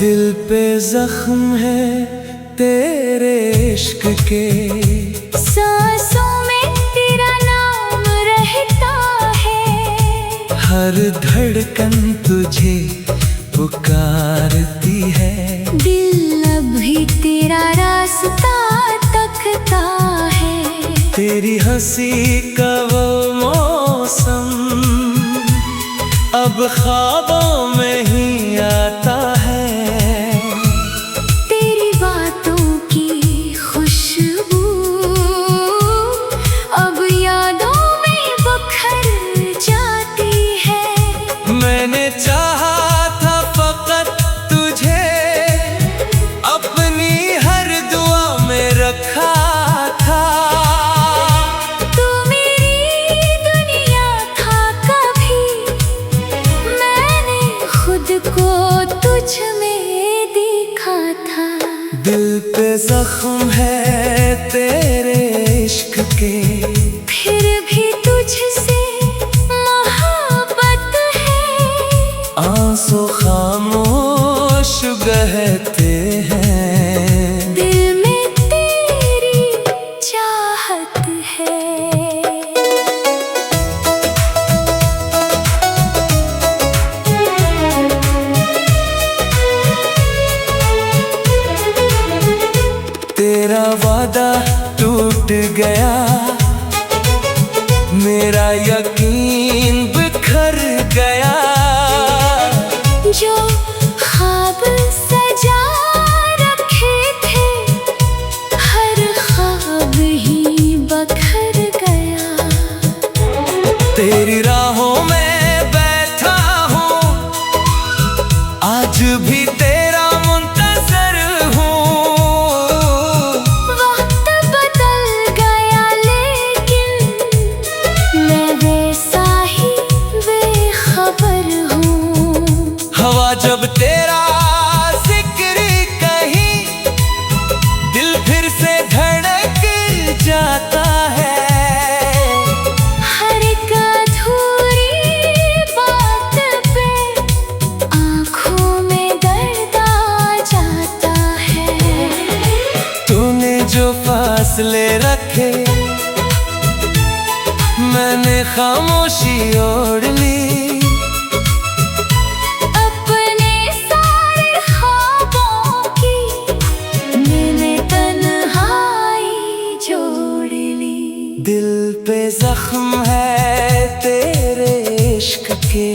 दिल पे जख्म है तेरे इश्क के, सांसों में तेरा नाम रहता है। हर धड़कन तुझे पुकारती है। दिल अभी तेरा रास्ता तकता है। तेरी हंसी का वो मौसम अब ख्वाबों में ही आता है। तेरी बातों की खुशबू अब यादों में बखर जाती है। मैंने चाहा था फकत तुझे, अपनी हर दुआ में रखा था। तू मेरी दुनिया था कभी, मैंने खुद को तुझ में देखा था। दिल पे जख्म है तेरे इश्क के, फिर भी तुझसे मोहब्बत है। आंसू खामोश बहते हैं। दिल में तेरी चाहत है। तेरा वादा टूट गया, मेरा यकीन बिखर गया। जो ख्वाब सजा रखे थे, हर ख्वाब ही बखर गया। तेरी राहों में बैठा हूँ, आज भी तेरा मुंतज़र हूँ। वक्त बदल गया लेकिन मैं वैसा ही बेखबर हूँ। हवा जब तेरा जिक्र कहीं, दिल फिर से धड़क जाता है। हर एक अधूरी बात पे आँखों में दर्द आ जाता है। तूने जो फासले रखे, मैंने खामोशी ओढ़ ली। अपने सारे ख्वाबों की मैंने तन्हाई जोड़ ली। दिल पे जख्म है तेरे इश्क के,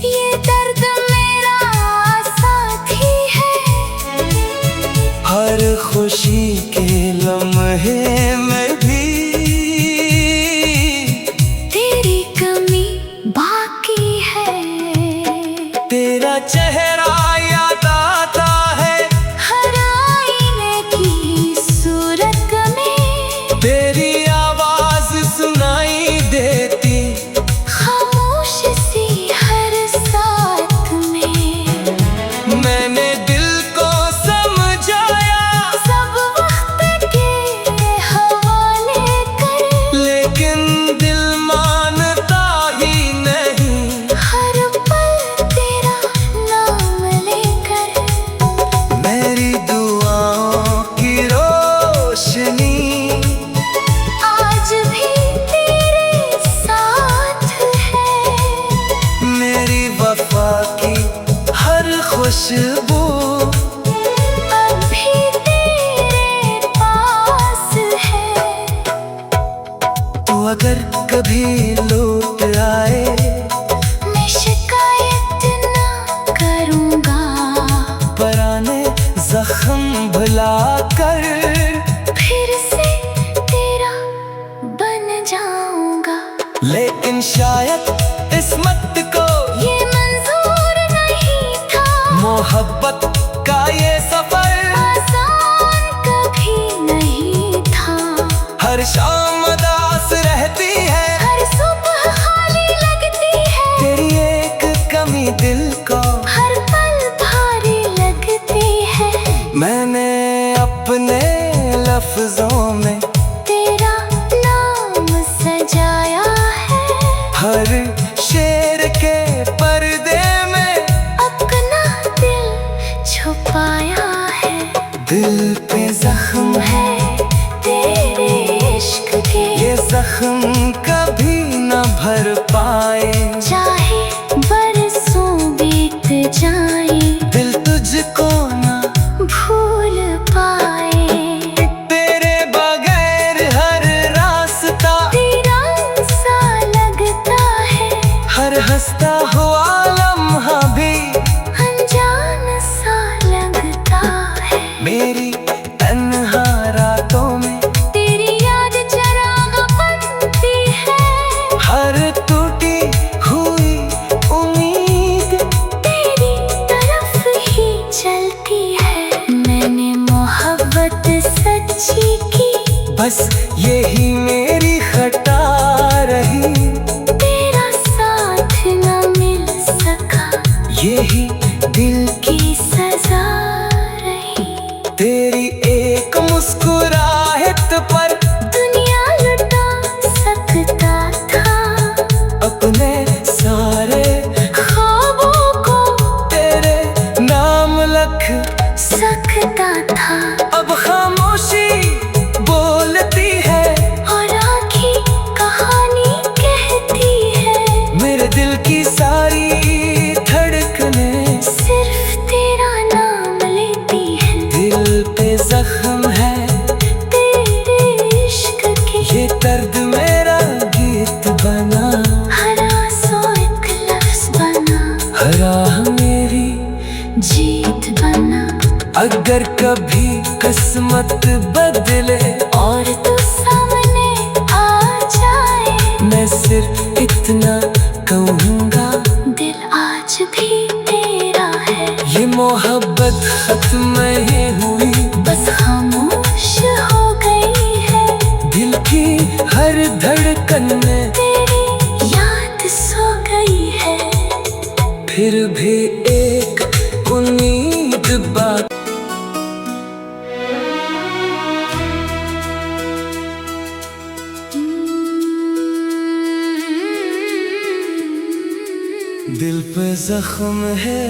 ये दर्द मेरा साथी है। हर खुशी के लम्हे में भी तेरी कमी बाकी है। तेरा चेहरा याद आता है, हर आईने की सूरत में तेरी आवाज सुनाई देती। खामोश सी हर साथ में मैंने दिल को समझाया, सब वक्त के हवाले कर। लेकिन दिल मानता ही नहीं। हर पल तेरा नाम लेकर मेरी दुआओं की रोशनी आज भी तेरे साथ है। मेरी वफा की हर खुशबू अभी तेरे पास है। तू अगर कभी लौट आए, मैं शिकायत ना करूँगा। पुराने जख्म भुला कर फिर से तेरा बन जाऊँगा। लेकिन शायद किस्मत को ये मंजूर नहीं था, मोहब्बत का ये सफर आसान कभी नहीं था। हर शाम उदास रहती है, हर सुबह खाली लगती है। तेरी एक कमी दिल को हर पल भारी लगती है। मैंने अपने लफ्जों में तेरा नाम सजाया है। हर शेर के पर्दे में अपना दिल छुपा कभी न भर पाए। चाहे बरसों बीत जाए, दिल तुझको न भूल पाए। तेरे बगैर हर रास्ता वीरान सा लगता है, हर हंसता हुआ लम्हा भी अनजान सा लगता है। मेरी तन्हा रातों में तेरी याद चिराग बनती है, हर टूटी हुई उम्मीद तेरी तरफ ही चलती है। मैंने मोहब्बत सच्ची की, बस यही मेरी खता रही। तेरा साथ न मिल सका, यही दिल की सजा रही। तेरी एक मुस्कुराहट पर दुनिया लुटा सकता था, अपने सारे ख्वाबों को तेरे नाम लिख सकता था। अब खामोशी बोलती है और आँखें कहानी कहती है, मेरे दिल की सारी धड़कनें सिर्फ तेरा नाम लेती है। दिल पे जख्म है तेरे इश्क के, ये दर्द मेरा गीत बना। हर आंसू एक लफ्ज बना, हर आह मेरी जीत बना। अगर कभी किस्मत बदले और तू सामने आ जाए, मैं सिर्फ इतना कहूँगा, दिल आज भी तेरा है। ये मोहब्बत खत्म नहीं हुई, बस खामोश हो गई है। दिल की हर धड़कन में तेरी याद सो गई है। फिर भी एक उम्मीद बाकी। दिल पे जख्म है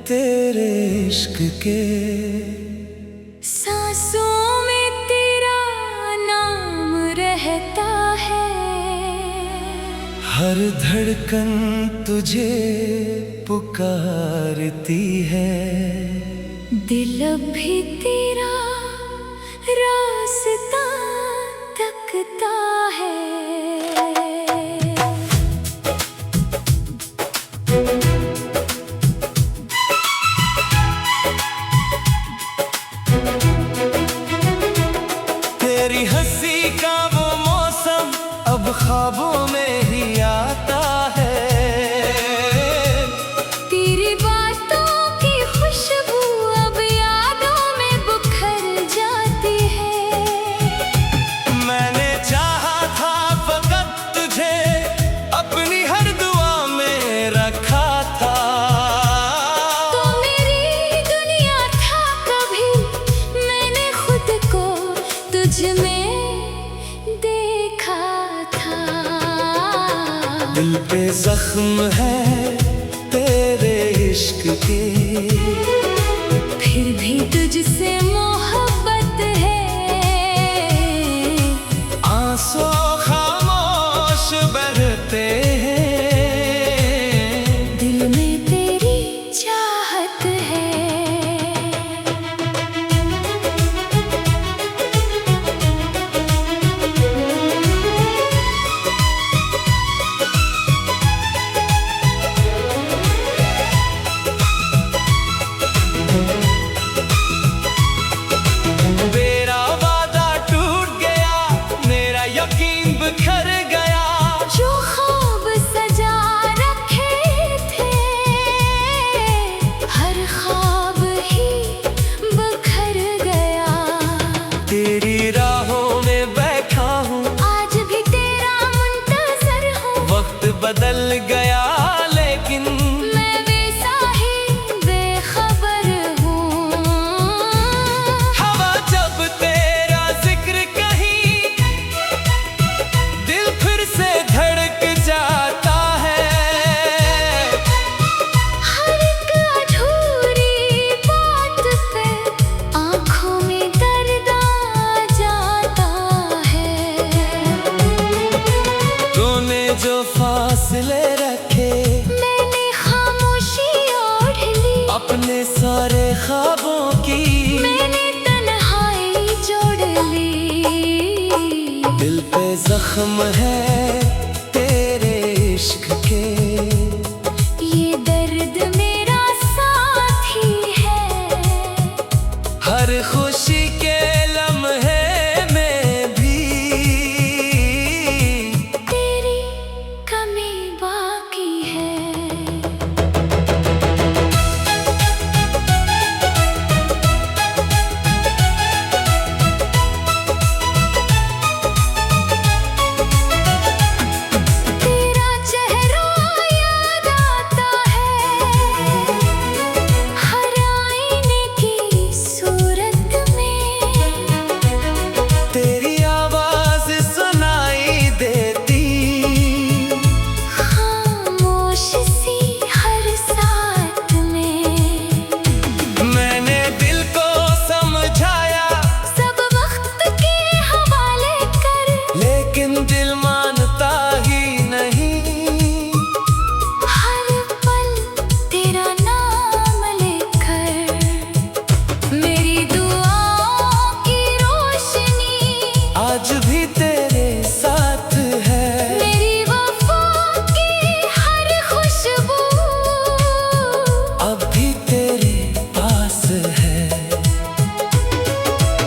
तेरे इश्क के, सांसों में तेरा नाम रहता है। हर धड़कन तुझे पुकारती है। दिल भी तेरा रास्ता तकता है। तेरी हंसी का वो मौसम अब ख्वाबों में ही आता है। तेरी बातों की खुशबू अब यादों में बुखर जाती है। मैंने चाहा था फकत तुझे अपनी हर दुआ में रखा था। तो मेरी दुनिया था कभी, मैंने खुद को तुझ में देखा था। दिल पे जख्म है तेरे इश्क के, फिर भी तुझसे मोहब्बत है। आंसू खामोश बहते हैं। दिल में तेरी चाहत है। मेरा वादा टूट गया, मेरा यकीन बिखर गया। जो ख्वाब सजा रखे थे, हर ख्वाब ही बिखर गया। तेरी राहों में बैठा हूँ, आज भी तेरा मुंतजर हूँ। वक्त बदल गया लेकिन मैं वैसा ही बेखबर हूँ। हवा जब तेरा जिक्र कहीं, दिल फिर से धड़क जाता है। हर एक अधूरी बात पे आँखों में दर्द आ जाता है। जख्म है तेरे इश्क के। ये दर्द मेरा साथी है, हर खुशी के लम्हे में भी तेरी कमी बाकी है। तेरा चेहरा याद आता है, हर आईने की सूरत में। तेरी आवाज सुनाई देती, खामोश सी हर साथ में। मैंने दिल को समझाया सब वक्त के हवाले कर, लेकिन दिल मानता ही नहीं। हर पल तेरा नाम लेकर। मेरी दुआओं की रोशनी आज भी तेरे साथ है, मेरी वफा की हर खुशबू अब भी तेरे पास है।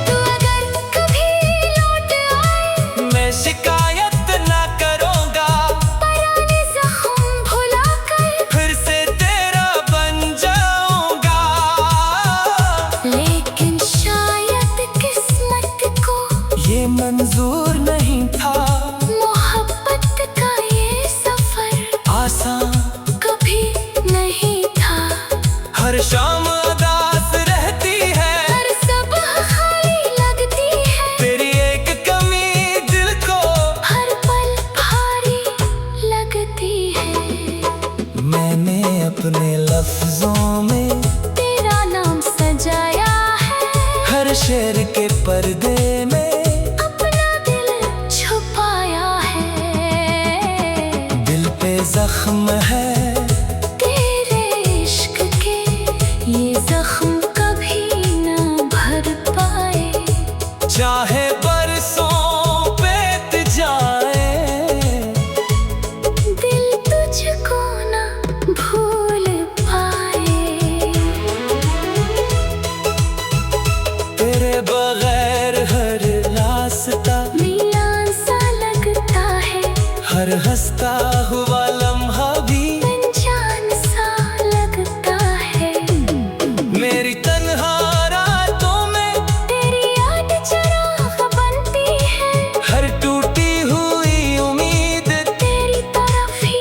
तू अगर कभी लौट आए, मैं शिकायत ना करूंगा, पुराने जख्म भुलाकर। फिर से तेरा बन जाऊंगा। लेकिन शायद किस्मत को ये मंजूर नहीं था, मोहब्बत का ये सफर आसान कभी नहीं था। हर शाम उदास रहती है, हर सुबह खाली लगती है, तेरी एक कमी दिल को हर पल भारी लगती है। मैंने अपने लफ्जों में तेरा नाम सजाया है, हर शेर के पर्दे में अपना दिल छुपाया है। दिल पे जख्म है तेरे इश्क के, ये जख्म कभी ना भर पाए। चाहे बरसों बीत जाए, दिल तुझको ना भूल पाए। तेरे बगैर हर रास्ता, वीरान सा लगता है, हर हंसता हुआ लम्हा भी अनजान सा लगता है। मेरी तन्हा रातों में तेरी याद चिराग बनती है, हर टूटी हुई उम्मीद तेरी तरफ ही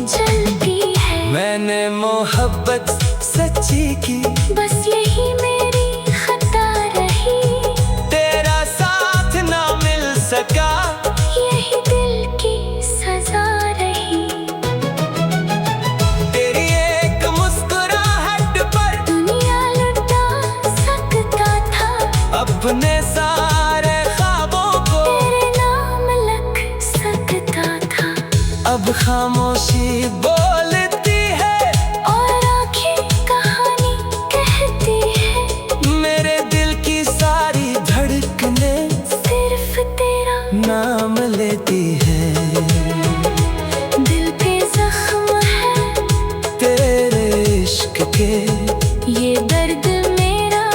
चलती है। मैंने मोहब्बत सच्ची की, बस यही मेरी खता रही, तेरा साथ ना मिल सका, यही दिल की सजा रही। तेरी एक मुस्कुराहट पर दुनिया लुटा सकता था, अपने सारे ख्वाबों को तेरे नाम लग सकता था। अब खामोशी बोलती है, और आँखें कहानी कहती है, मेरे दिल की सारी धड़कने सिर्फ तेरा नाम लेती है। दिल पे जख्म है तेरे इश्क के, ये दर्द मेरा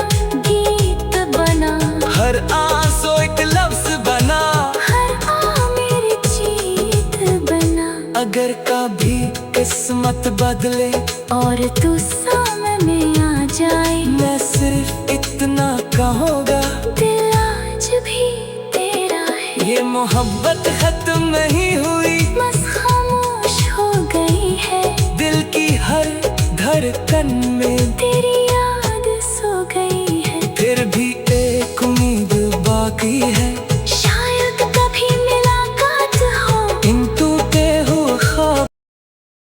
गीत बना। हर आंसू एक लफ्ज बना, हर आ मेरी जीत बना। अगर कभी किस्मत बदले और तू सामने आ जाए, मैं सिर्फ इतना कहूँगा, दिल आज भी तेरा है। ये मोहब्बत खत्म नहीं हुई, बस खामोश हो गई है, दिल की हर धड़कन में तेरी याद सो गई है। फिर भी एक उम्मीद बाकी